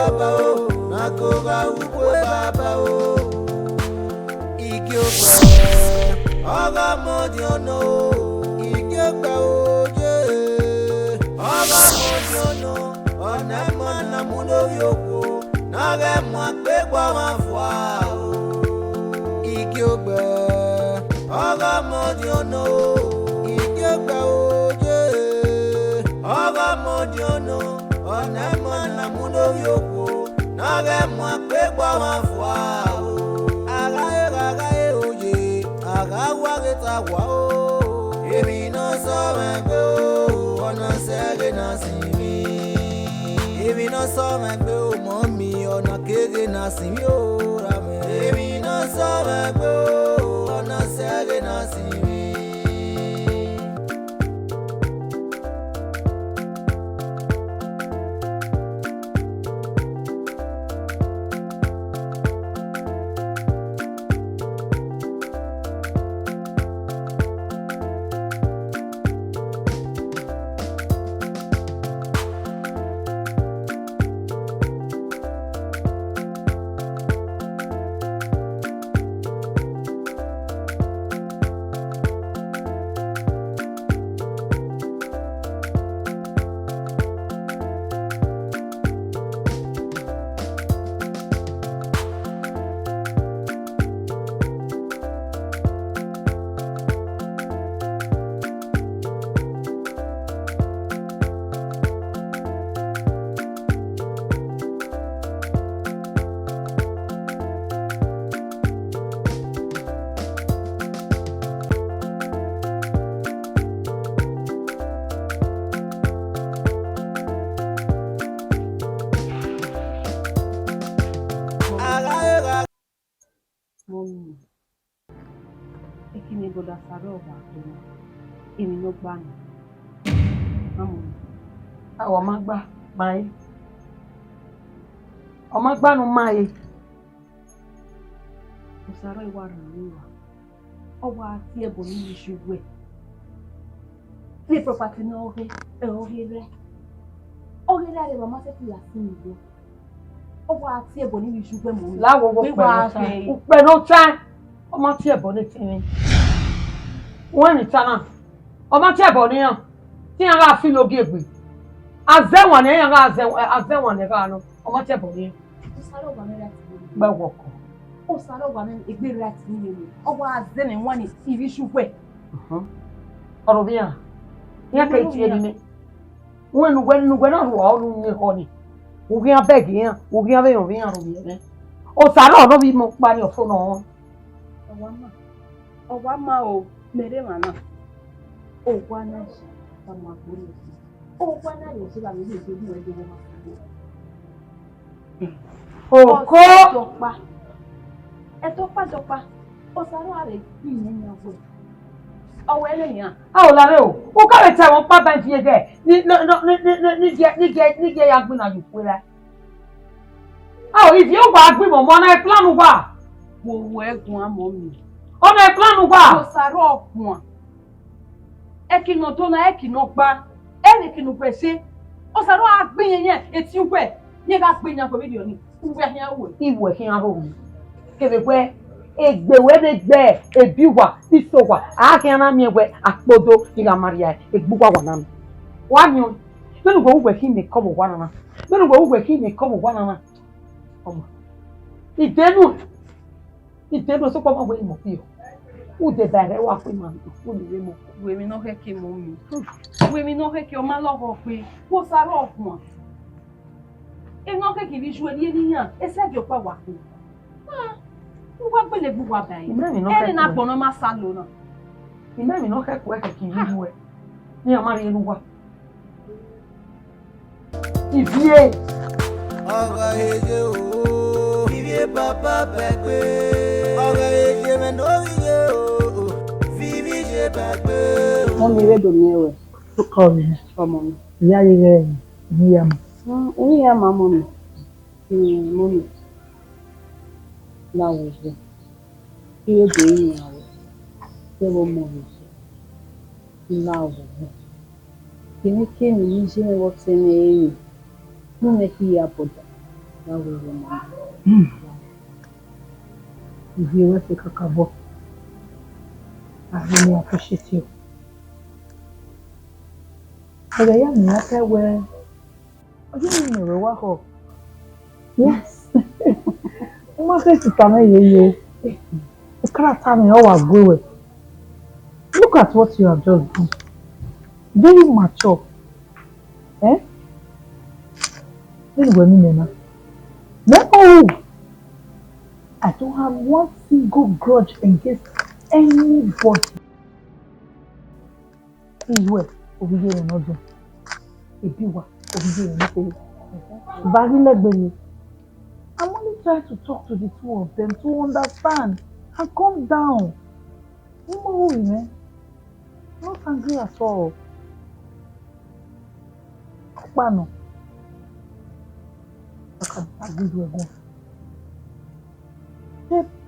baba o, nakoga ukwe baba o. IGIOGBE, oga modiono, IGIOGBE oje. Oga modiono, onemana muno yoko, nage mwakwe kwa mafwa o. IGIOGBE, oga modiono, IGIOGBE oje. Oga modiono, onemana muno yoko, nage mwakwe kwa mafwa o. Agaye oye, agawa getawa o. Emi no so megbe o, ona sege na simi. Emi no so megbe o, mommy ona kege na simi o rame. Emi no so megbe o, ona sege na simi. Mọ́mí, kí ni gbọ́dọ̀ sáré ọ̀gá tó wà? Èmi ló gbà ní. Àwọn ọmọ gbà máa yé. Ọmọ gbà nù máa yé. Kò sáré ìwà rẹ̀ níwà. Ọwọ́ àti ẹ̀bùn ní ìṣubú ẹ̀. Ilé property náà ọ̀rẹ́ rẹ̀. Ọ̀rẹ́ rẹ̀ rẹ̀ màmá sẹ́kù yà sí ìlú. Ọwọ́ àti ẹ̀bùn ní ìṣubú ẹ̀ mọ̀. Láwo pẹ̀lú tán. Ọmọ tí ẹ̀bùn ní ti rìn. Wọ́n ní tánà. Ọmọ tí ẹ̀bùn níyàn. Tí yàn rà fi lóge ègbè. Azẹ́wọ̀n ni yàn rà azẹ́wọ̀n ni rà nù. Ọmọ tí ẹ̀bùn níyàn. Ó sáré ọ̀gbà mẹ́rin àti ìlú. Gbẹ̀wọ̀ kọ̀. Ó sáré ọ̀gbà mẹ́rin ìgbéra àti ìlú. Ọwọ́ àzẹ́ ni wọ́n ní ìrí ṣubú ẹ̀. Ọ̀rọ̀ bí yàn. Yàn kẹ́ ìtì ẹni mi. Wọ́n nùgbẹ́ náà wà ọ́ lóun ní họ ni. Ògì abẹ́gì yàn. Ògì abẹ́yàn bí yàn rò bí yẹn. Ó sáré ọ̀nà bí mo parí ọ̀fọ́ náà. Ọwa ma o mere mana ogwa na shi kama kuri ogwa na yo se ba mi le do e do ma oko jopa e to pa jopa o saro are ki ni ni ogbo owo eleyan a o lare o o ka le te won pa ba fi ege ni je ya gbin na ju pere a o ifi o gba gbin mo na e plan wa wo egun amo mi ọ̀nà ìplánu wà. Mo sáré ọ̀pọ̀n. Ẹkìnà tó na ẹkìnà gba. Ẹnìkìnà pèsè. Ó sáré àgbìyàn yẹn etí ń pẹ̀. Ní ká gbìyàn pẹ̀lú ìdíọ̀ ni. Ìwé ẹ̀hìn àwọ̀. Ìwé ẹ̀hìn àwọ̀ mi. Kébèkwẹ́ egbèwédégbè ebiwa isowa àákẹ́rán mi ẹ̀wẹ̀ àkpọ́dọ̀ ìlàmàríà egbúwa wà nánu. Wà ní o. Mẹ́nu gbọ́ wúwẹ̀ kí ni kọ́mọ̀ wà nánà. Mẹ́nu gbọ́ wúwẹ̀ kí ni kọ́mọ̀ wà nánà. Ọmọ. Ìdẹ́nu sọ́kọ́ máa wọ ìmọ̀ fi hàn. Ude dare wa pe ma fu ni we mo. We mi no fe ki mo mi. We mi no fe ki o ma logo pe. Wo sáré ọ̀pọ̀n. E no fe ki bi ju eli eniyan. E se jo pa wa pe. Mo wa gbele bu wa bayi. E na gbono ma salo na. Ime mi no ke ko e ke ki ru e. Ni amari enu wa. Ivie. Ọ̀rọ̀ èjè o. Ivie baba begbe. Ọ̀rọ̀ èjè me no rie o. Wọ́n mi rédò mi ẹ̀wẹ̀. Ó kọ́ mi. Ọmọ mi. Ìyá yìí rẹ̀ yíyá mi. Oníyá máa mọ̀ mi. Mọ̀ mi. Láwo ìgbẹ́. Kí ló dé ìyàwó? Ṣé wọ́n mọ̀ mi? Láwo ìgbẹ́. Kìíní kéènì yìí ṣe wọ́n ti ní ẹ̀yìn. Mo mẹ́ kí ìyá bọ̀dà. If you were to kakabo, I really appreciate you. But I am not where. I didn't know where. Yes. Uma vez que tá aí, o cara tá me all. Look at what you have just done. Very mature. Eh? No! I don't have one single grudge against anybody. Iwe, over here and not Ibiwa, over here and not I'm only trying to talk to the two of them to understand and calm down. Man. Not angry at all. Pano.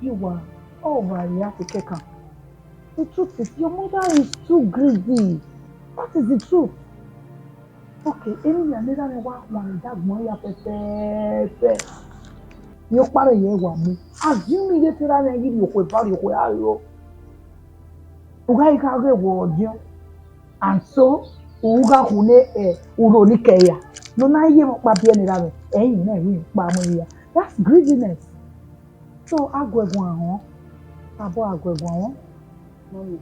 You are overreacting. The truth is, your mother is too greedy. That is the truth. Okay, any another one that money pepe. You pare ye wa mu. Assuming that you give you kwe pare kwe ayo. Uga ika ge wo dio. And so, uga hune uro ni keya. No na ye mo pa bia ni ra me. Eyin na wi pa mo ya. That's greediness. So agwegwan ho. Abo agwegwan ho. Mommy.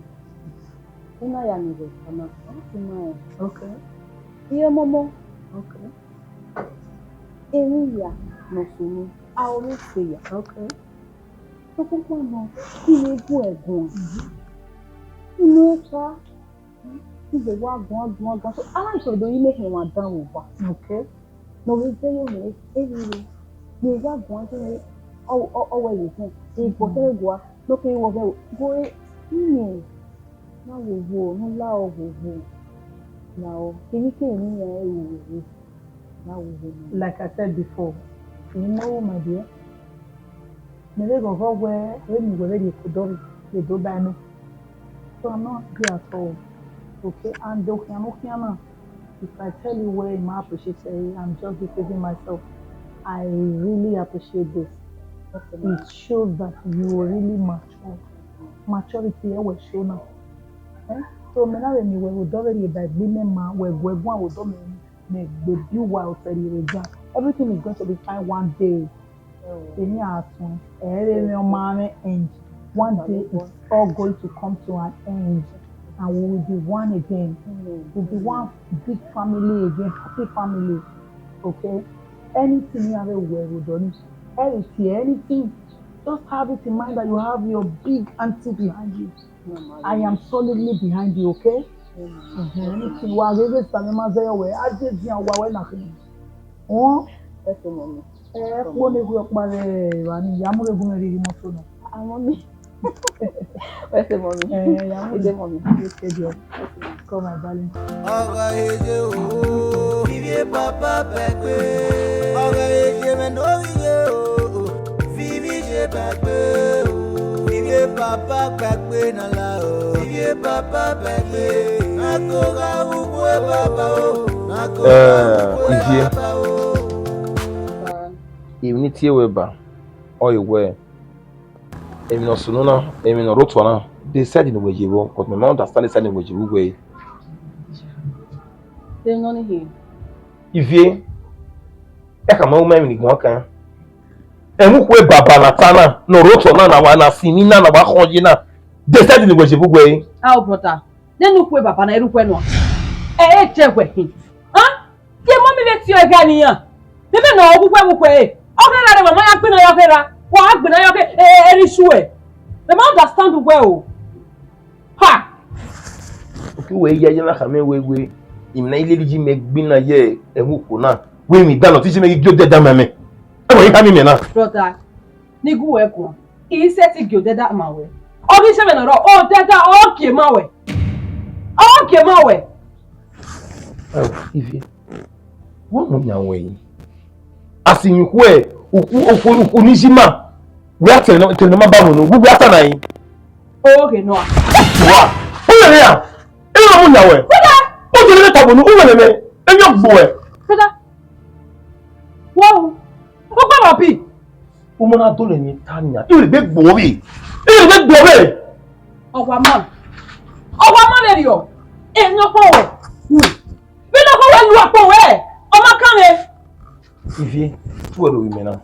Una ya ni be kama. Okay. Iye momo. Okay. Emi ya no sunu. I always say ya. Okay. So papa no. Ile gu egun. Inu cha. Ibe wa gun. So I so do you make him one down over. Okay. No we say you me. Evi. Ni wa gun say where you think. E go tell go. No ke wo go ni. Na wo no la o wo. Now, can you like I said before, you know, my dear, never go where when you already could do banner. So I'm not here at all. Okay, and if I tell you where I appreciate it, I'm just deceiving myself. I really appreciate this. It shows that you are really mature. Maturity will show now. So now when you were already by women man where one would the view while everything is going to be fine one day. And one day it's all going to come to an end and we will be one again. We'll be one big family again, happy family. Okay? Anything you have aware with done anything, just have it in mind that you have your big auntie behind you. I am solidly behind you, okay? Anything while they say where I just nothing. Oh, that's the moment. Mommy. Where's the mommy? Is the mommy? Come my darling. Papa Becky. Papa Becky na la o. Papa Becky. Nakoga ukwe baba o. Iyen. Even tie weba. Or you wear. Emi no sununa, emi no rotwana. They said in the way you want, but my mom understand they said in the way you way. They not here. Iyen. Eka ma uma mi gwan kan. Emu kwe baba na tana, no rotwana na wa na simina na wa khonji na. They said in the way you way. Ah, brother. Then you kwe baba na eru kwe no. Chekwe hin. Ah? Ke mommy let you again here. Bebe no obu kwe. Okay, na mama ya pe na yokera. Wa agbe na yoke eri suwe. The man understand well. Ha. Okay, we ye na khame we. Imna ile liji me gbina ye emu ko na. We mi dan lo ti se me gyo deda mame. E wo yin ka mi me na. Brother. Ni gu we ko. I se ti gyo deda ma we. Obi se me na ro. O deda okay ma we. Okay ma we. Ivi. Wọ́n mú yàn wẹ̀yìn. Àsìyìnkú ẹ̀ òkú oníṣímà. Wí àtẹ̀lẹ́ máa bá wọn nù. Gbogbo àtànà yìí. Okay, no. Wà. Ó lè rí à. Ẹ lọ mú yàn wẹ̀. Ó jẹ́ lẹ́tà bò ní ó wẹ̀lẹ̀ mẹ́. Ẹ yọ gbò ẹ̀. Brother. Wow. Gbogbo bi. Umona dole ni tanya. You be gbowe. You be gbowe. Owa man le yo. E no po we. Bi no ko we lu apo we. O ma kan le. Ivie, tu ero we mena.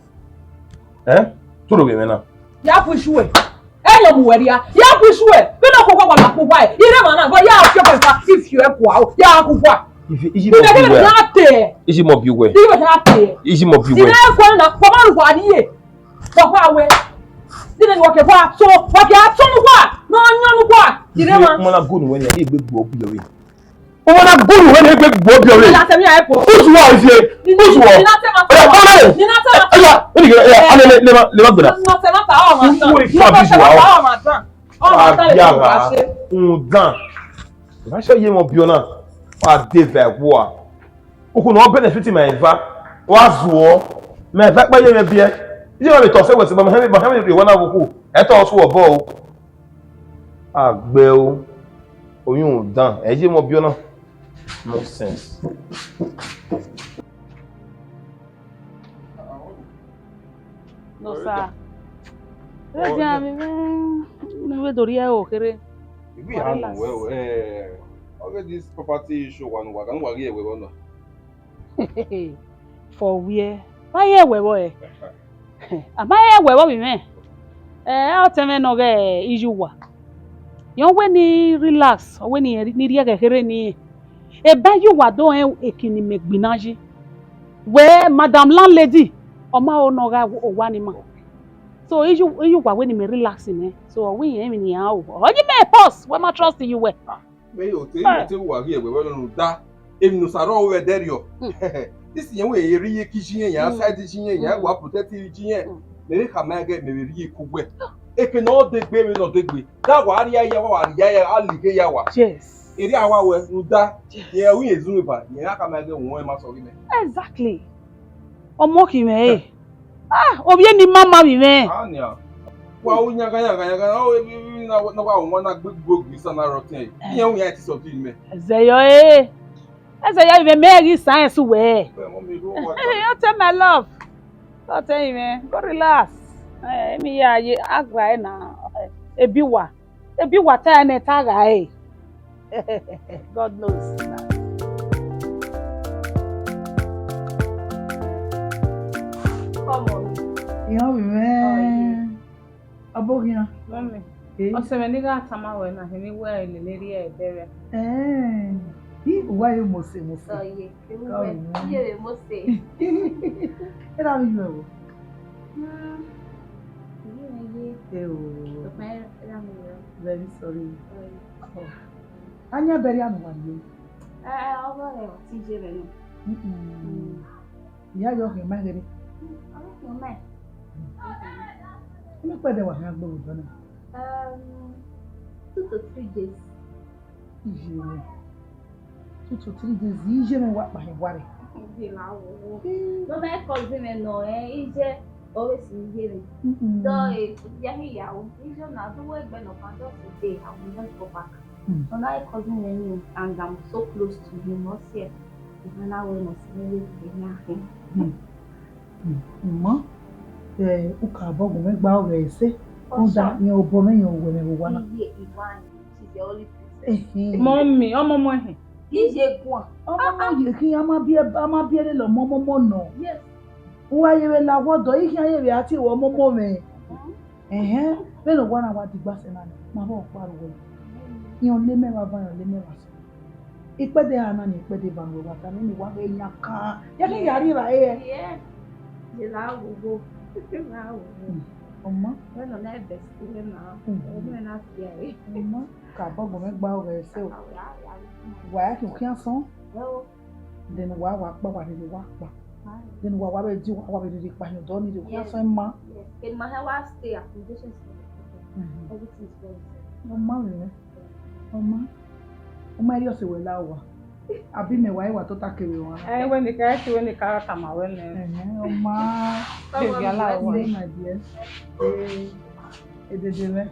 Tu ero we mena. Ya push we. E yo mu we dia. Ya push we. Bi no ko kwa la po wa. Ire ma na go ya afio pa if you e kwa. Ya ku kwa. Ivie, iji mo biwe. Iji mo biwe. Iji mo biwe. Ire kwa na ko ma ru kwa die. Ko kwa we. Didn't walk a so what you have some what? No, what? You know, I'm not good when you big Bobby away. I'm not good when you big Bobby away. Who's wife here? Who's wife? You know, to say what's about Mohammed, one of who at all so a bow. Ah, Bill, oh, you done. As you mob, no sense. No, sir. Never do you okay? We handle well, okay, this property issue one worry we want. For where? Why, where? Amaye wewe bime ateme no ge ijuwa yon we ni relax we ni ri gekere ni e ba yuwa do ekini megbinaji we madam landlady o ma o no ga o wa ni ma so ijuwa we ni me relax me so we yen mi ni a o oji me pause we ma trust you we me o te worry we no da emi no saro we there yo. This young way, you read kitchen, ya side kitchen, ya what protective kitchen. Maybe come again, maybe read cook. It can all the baby not the way. That one, I'll leave ya. Yes. It is our way, that. Yeah, we is Zuba. Yeah, come again, one must of Exactly. O moki me. Ah, o bien ni mama mi me. Anya. Well, we are going to one good book, this and our thing. Yeah, we had something me. Zayo, as I even make science away. You tell my love. I'll tell you, man. Go relax. Me, I agree now. A biwa time a tag. God knows. Come on. You man. Abogia. Mommy. Also, when you got some hour, and anywhere in the lady, there. Why you must say, oh, yeah, you must say. And how you very sorry. Anya very one. I'll go there. Yeah, you're here, my lady. Look where they were not going. 2 to 3 days. 2 to 3 days, easy and what my worry. No, my cousin, no, easy. Always in hearing. So, if you are not the work, but no, just today, I will not go back. So, now cousin me, and I'm so close to him, not yet. And I will not see him. Ma, uka bogo me gba ore se. O da ni obo me yan owe me wa na. Iyen, she's the only princess. Mommy, omo he. Ije kwa. Omo ye ki ama bi ele lo momo no. Yes. Wa ye we la wodo iki aye we ati wo momo me. Me no wa na wa di gba se na. Ma bo pariwo. Yan le me wa ba yan le me wa so. Ipede ana ni ipede ba ngo wa ta ni wa be yan kan. Ye ki yari ba Yeah. Je la go. Oma, when on that best now. When I see Oma, Cabo me gba ore se o. Wa ki o kian son. Then wa pa ni wa pa. Then wa be ji wa be di pa ni do ni o kian son ma. In my house stay accommodations. Everything is well. Oma me. Oma ri o se we la wa. Abi me wa to ta kere won. When the car come out when Oma. baby allow one. My dear. Ededeme.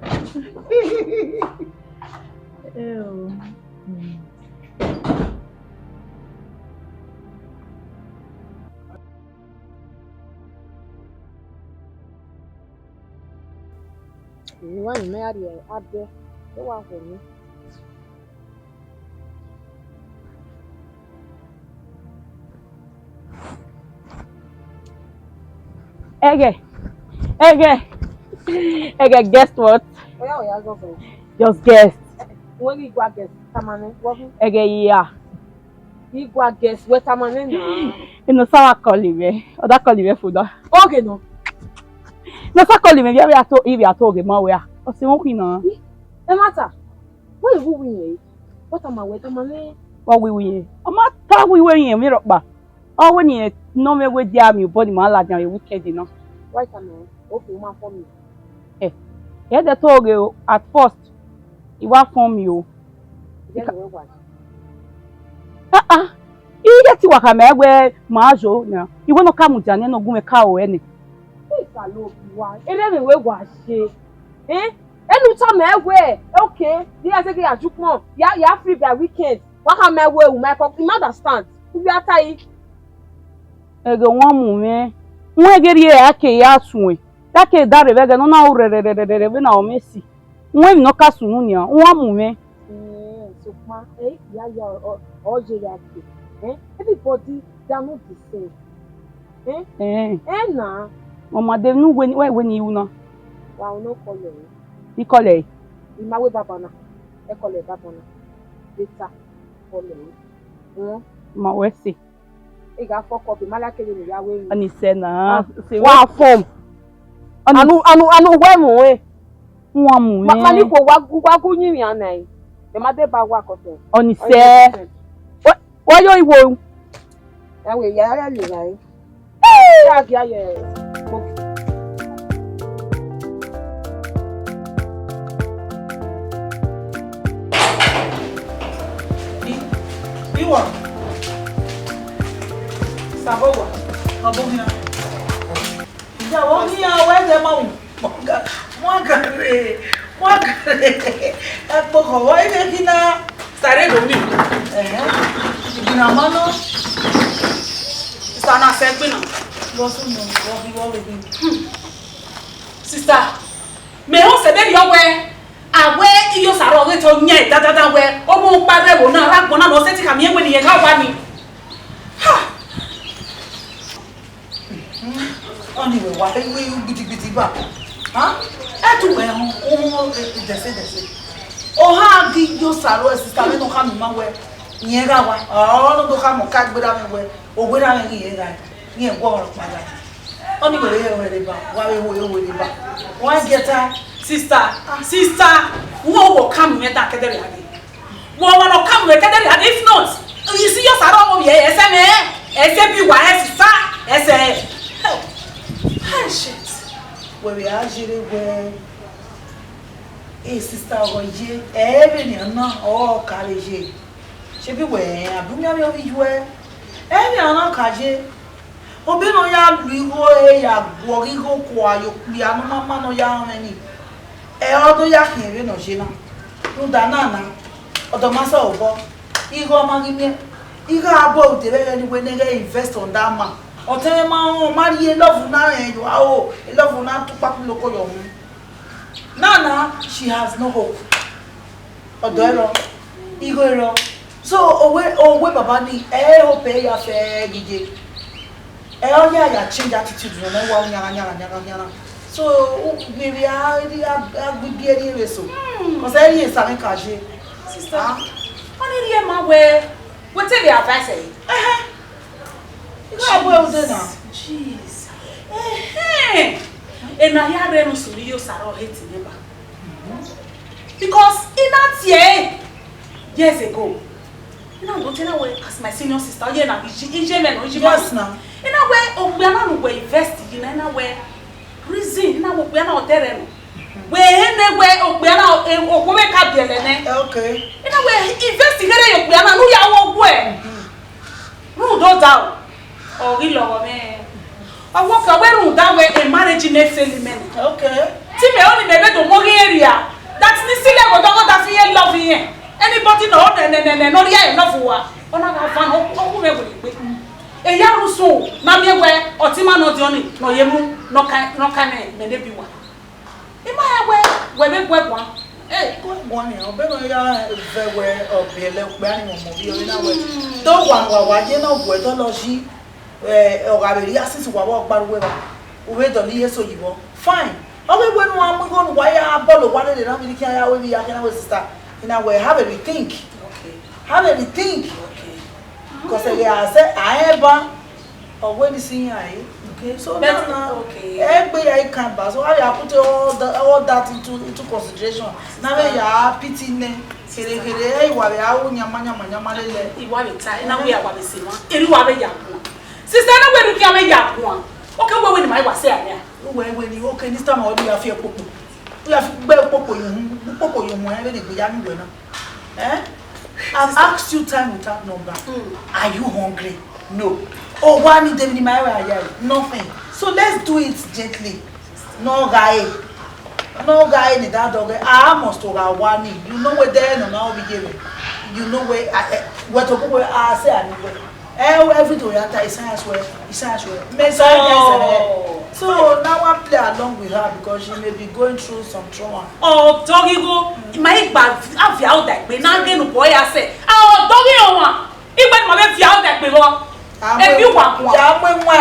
Ìwọ ni mẹ́rin rẹ̀ abẹ́ tó wà fún mi. Ege, guess what? Oya go for it. Just guess. When you go guess, tamane, what? Ege, yeah. You go guess, what tamane na? Ino sawa call me. Oda call me food. Okay no. No sa call me, we ato ibi ato ge ma we a. O se won kwin na. E matter. What you win here? What am I with tamane? What we win? O ma ta we win mi ropa. O we ni no me we dia mi body ma la jan e wicked no. Why tamane? Okay, ma for me. Yeah, the toge at first. You want from you. Get the way. You get to work where Macho now. You want to come with Jane no go make cow any. Hey, hello, why? Even we wash it. Eh? Any time where okay, they are taking a juke more. Yeah, free by weekend. What am I way? My pop, you understand? We are tired. I go one moment. When get here, I can ask Take dare vega no na urere we na o Messi. Nwe no ka sununia, nwa mume. So ma ya o je ya ke. Everybody they are not the same. Na. Mama de nu when you na. Wa no call you. Ni call e. Ni ma we baba na. E call e baba na. Later call you. Ma we see. E ga fok be mala kele ni ya we. Ani se na. Wa form. Anu we mu e. Nwa mu e. Ma ni ko wa ku yin yan na e. E ma de ba wa ko se. Oni se. Wa yo iwo. E we ya le la e. Ya ki aye. Iwa. Sabowa. Abogina. Wọ́n ní àwọn ẹ̀jẹ̀ máa wọ́n gàrẹ́ ẹ̀pọ̀ kọ̀wọ́ ilé kí náà sàrẹ́ lómi ìgbìnà mọ́nà ìsànà sẹ́gbìnà lọ́sùn mọ̀ wọ́n bí sísá mẹ́rún sẹ́bẹ̀ yọwẹ́ àwẹ́ iyọ̀ sàrọ̀ ọ̀rẹ́ tó yẹ dáadáa wẹ́ ọmọ pàrẹ́ wò náà rágbọ́n náà lọ́sẹ̀ tí kàmí ẹ̀wẹ̀ nìyẹn káwá ni. Anyway, why we gidi ba? Tu we on dese. O ha gi yo saro sister me no ka mi ma we. Yen ga wa. No do ka mo ka gbera mi we. O gbera mi yen ga. Yen gbo oro pa ga. Anyway, we ba. Wa we ba. One getter sister, wo come me da kedere ade. Wo no come me kedere ade if not. You see your saro mo ye ese me. Ese bi wa sister. Ese ah shit. Where we are where sister oye every na o kaleje. She be we abumi abi obi juwe. Every na kaje. Obi no ya luigo ya gworigo kwa yo pia no mama no ya meni. Odo ya kire no je na. No da na odo masa obo. Igo magime. Igo abo de be ni we nege invest on that man. Ọ̀tẹ́ máa ń marry love na yo awo love na tu papu loko yo mu. Nana, she has no hope. Ọ̀dọ̀ ẹ lọ, igo ẹ lọ. So owe baba ni hope ya fe gije. O ya change attitude no na wa nyara. So maybe agbibi eri re so. Cause eri e sa mi ka je. Sister, oni ri e ma we tell the advice eh. Jeez. And I hear them so you Sarah hating never. Because in that year, years ago, you know, don't tell away as my senior sister, yeah, na Iyen or yes now. In a way, we are not investing in a way. Reason now we are not there. We anyway, we are not we make up the okay. In a way, investigate we are not no ya no doubt. Oh, we love me. I walk away that way and manage next element. Okay. See me only maybe to more area. That's the silly go down that feel love here. Anybody know no yeah enough wa. Ona ga fan o me we. E ya ruso na me we otima no dioni no yemu no kan me de bi wa. E ma ya we we be one. Hey, go one here. Obe no ya vewe obele gbe ani mo bi ori na we. Do wa je na gwe do lo ji ogaberi asisi wa wo gbaruwe ba. Uwe do li yeso yibo. Fine. Obe we no am go no wa ya bolo wa le na mi ki ya we bi ya na we sister. Ina we have a rethink. Okay. Have a rethink. Okay. Because I say I ever or when you see here. Okay, so now okay. Everybody I can pass. So I put all that into consideration. Now we are pity ne. Kere iwa be awu nyama lele. Iwa be tai na we awa be se won. Eri wa be yakun. Sister na we du ki am yakun. Okay, we ni mai wa se ania. We ni okay this time we ya fi popo. We ya fi gbe popo yun. Popo yun mo e be gbe ya mi gbe na. I've asked you time without number. Are you hungry? No. Oh, one is David nothing. So let's do it gently. No guy in that dog. I must go one. You know where there no now be given. You know where what to go I say anyway. Everything we have is science where. So now I play along with her because she may be going through some trauma. Oh, doggy go. My bad. I feel that we now get no boy. I say, oh, doggy on one. Even my baby feel that we go. If you want one, oh my God.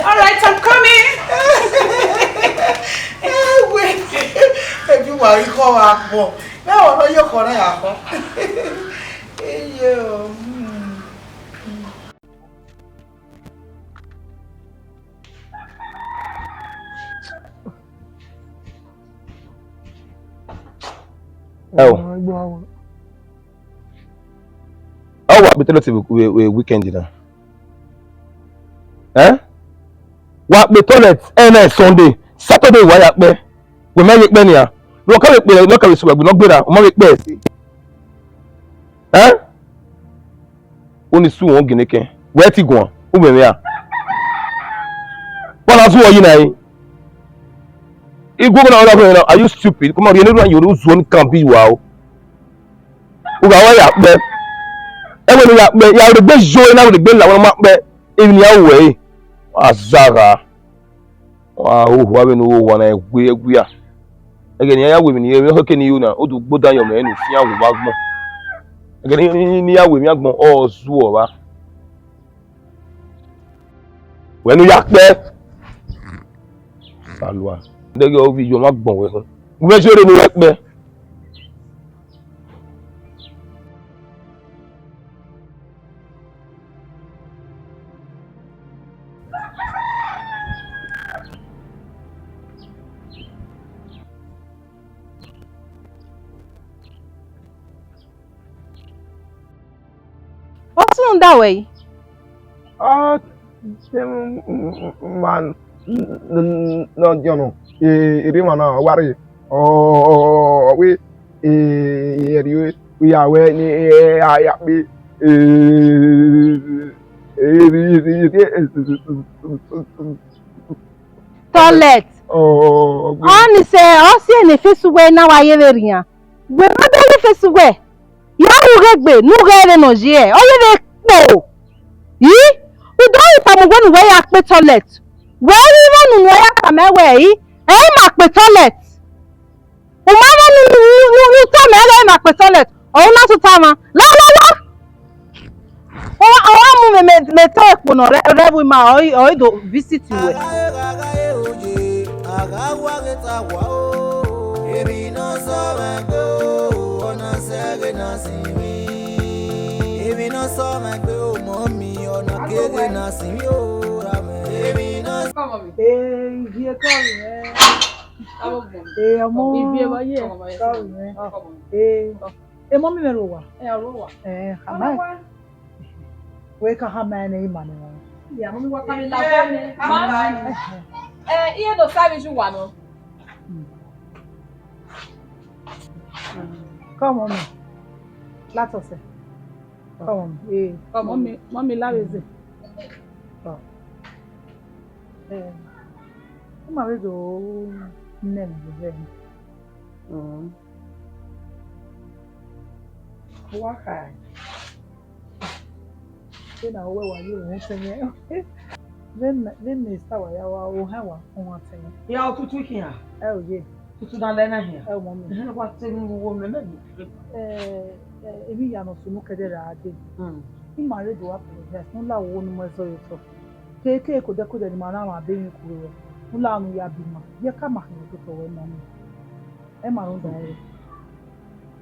All right, I'm coming. If you want to call up, no, no, you're correct. Oh, what better we weekend now? What be toilet Sunday, Saturday why up there? We make it many. Look at it, we not better. We make it. Only soon on Guinea. Where ti go? Who be here? What else are you now? If go now, are you stupid? Come on, you know you lose one can be wow. Who go why up there? When you up there, you the best joy now with the bill like one up there in your way. Azara. Wow, who have no one we are. Again, ya women here, how can you now? Do go down your man if you have one. Again, ya women are all swore. When you are there, Salwa. They go over your magbon. We sure you work there. What's on that way? Man, no, you know, Rimana, worry. Oh, we are when I be Toilet. Oh, On say, I see any face away now. I ever here. We're not any face away. IGIOGBE, no get no here. Oh, you know. You don't if I'm going to wear a toilet. Where even wear a away? My toilet. Umama you tell me my toilet. Oh, not to tama. La. Oh, I'm me talk no rebu ma o do visit you. Mommy Merowa. Where can her man name? Yeah, mommy, what coming like? Iyen no service you want. Come on, let's say. Come on, mommy, Loveth. Uma vez eu nem lembro. Waka. Tena wewe waliyo mtenye. Then está wa ya wa o ha wa on atenye. Ya otutu kia. Ye. Tutu na lena here. Mommy. Na kwa temu wo me me. Ebi ya no sunu kedera ade. Imare do apere yes no la wo no mezo yoto. Keke ko de ni mara ma be yin kuro. No la nu ya bi ma. Ye ka ma ni to we mo. E ma ron da e.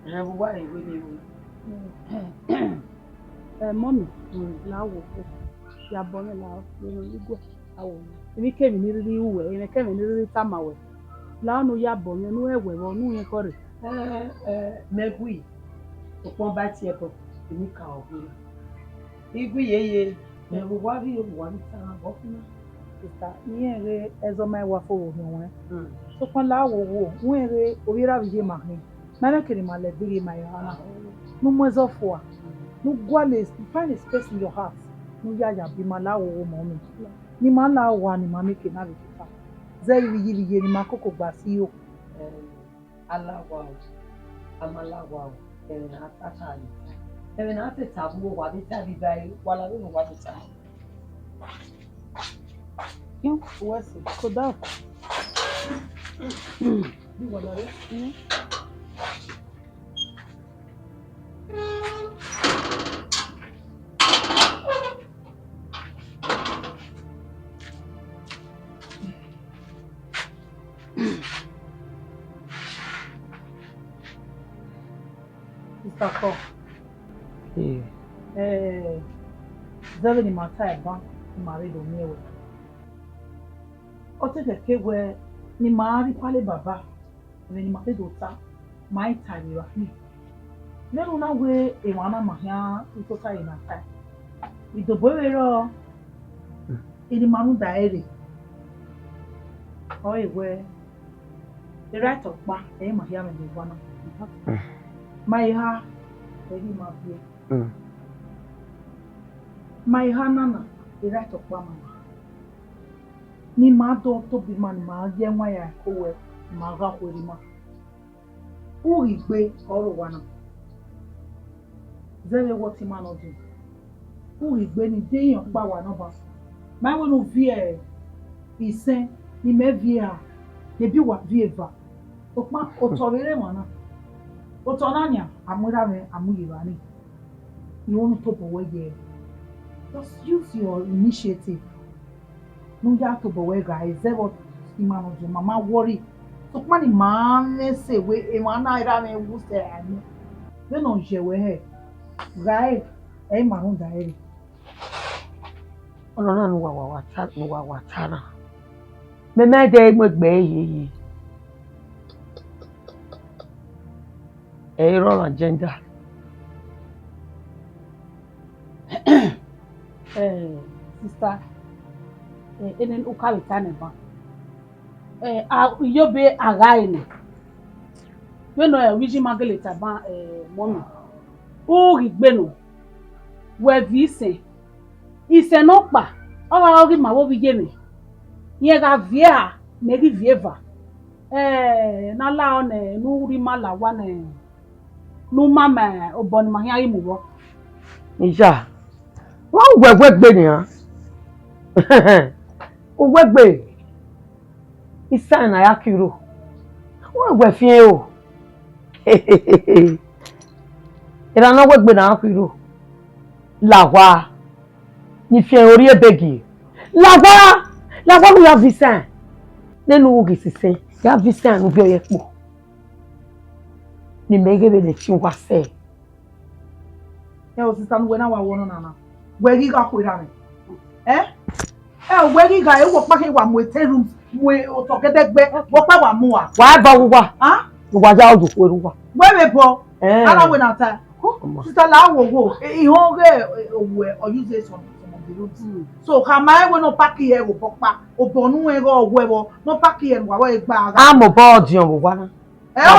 Na bu wa e we ni wo. Mommy, la wo ko. Ya bo me la no igwe awo. Emi ke mi ni riri uwe, emi ke mi ni riri tamawe. La nu ya bo me nu ewe wo nu yen kore. Megui. Opon ba ti e ko. Emi ka ogun. Igwe yeye. Me wo wa ri wo ni ta bo fun. Sister, ni ere ezo mai wa fo wo won. So kon la wo wo ere orira bi je ma hin. Na na kiri ma le biri ma yana. No mwezo fo. No gwale, find a space in your heart. No ya bi ma la wo mo mi. Ni ma la wa ni ma make na bi fa. Ze yi ni ma koko gba si o. Allah wa. Amala wa. Na tata ni. Ebe na te tabu wa bi ta bi bai wala lo wa bi ta. Yo, wasi ko da. Bi wala re. D'accord. Zero ni mata eba mari do mewe. O te ke we ni mari pale baba. Ni mate do ta mai tani wa ni. Lero na we e wana mahia to ta ina ta. I do boero. Ini manu daere. O e we the right of ba e mahia me do wana. My ha, very my dear. My hanana, the right of woman. Ni ma do to be man, ma yen wire, co ma rock with him. Who is way all one? Very what him man do. Who is when day of power number? My one of fear is saying, he may veer, the be what vieva. Okma, otorere mana. Otonanya, amurame, amuyirani. You want to top away there. Just use your initiative. No, you have to be away, guys. That's what Imano do. Mama worry. So, money, man, say, we, a man, I ran who's there. You know, she way. Right, a man, diary. Oh, no, what, Tana. Me made a good bay. A roll agenda. Sister, enen ukali tane ba. Yobe againe. You know, wiji mageleta ba mommy. O rigbeno. We vise. Ise no pa. Owa ori ma wo bi je mi. Yen ga vie me ri vieva. Na la one nu ri mala wa ne. Nu mama obon ma yan imu wo. Ija. Wọ́n gbẹ̀gbẹ̀ ni ha. O gbẹ̀gbẹ̀. Isa na ya kiro. Wọ́n gbẹ̀ fi o. Ira na gbẹ̀gbẹ̀ na kiro. Lawa. Ni fi orí ebegi. Lawa mi ya visa. Nenu ogi sise. Ya visa no bi oyepo. Ni megebe le ti wa se. O sister no na wa wono nana. Where ga ko ira me where ga e wo pa ke wa mo room mo to gedegbe wo pa wa mu wa ba wo wa wa ja oju ko ru wa we me bo ala we na ta sister la wo ihon re owo o use some of the rooms so ka ma we no pack here wo popa obonu e go owo no pack here wa we gba aga mo board yon wo wa na yes,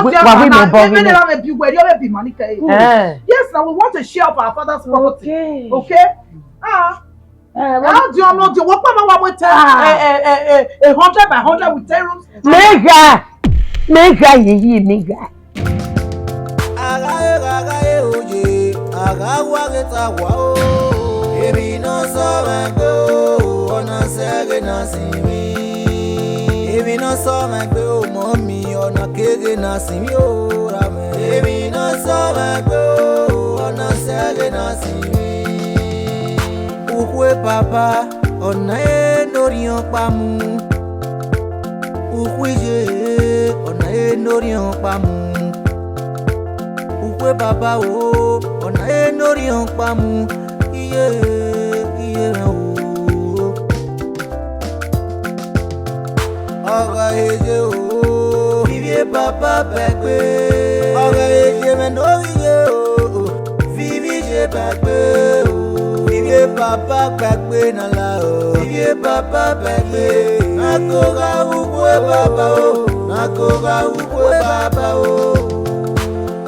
now we want to share of our father's property. Okay. How do you know? What part we tell 100 by 100 with 10 rooms? Mega, mega. Agaye oje, agawa getawa o. Ebi no so magbe o, ona sege na simi. Ebi no so magbe o, mommy, ona kege na simi o rame. Ebi no so magbe o, ona sege na simi. Ukwe papa, ona norion pamu. Ukwe je, ona norion pamu. Ukwe baba o, ona norion pamu. Iye o. Oga eje o, vive papa Becky. Oga eje menoye o, vive je Becky o. Vive papa Becky na la o, vive papa Becky. Nakoga ukwe baba o, nakoga ukwe baba o.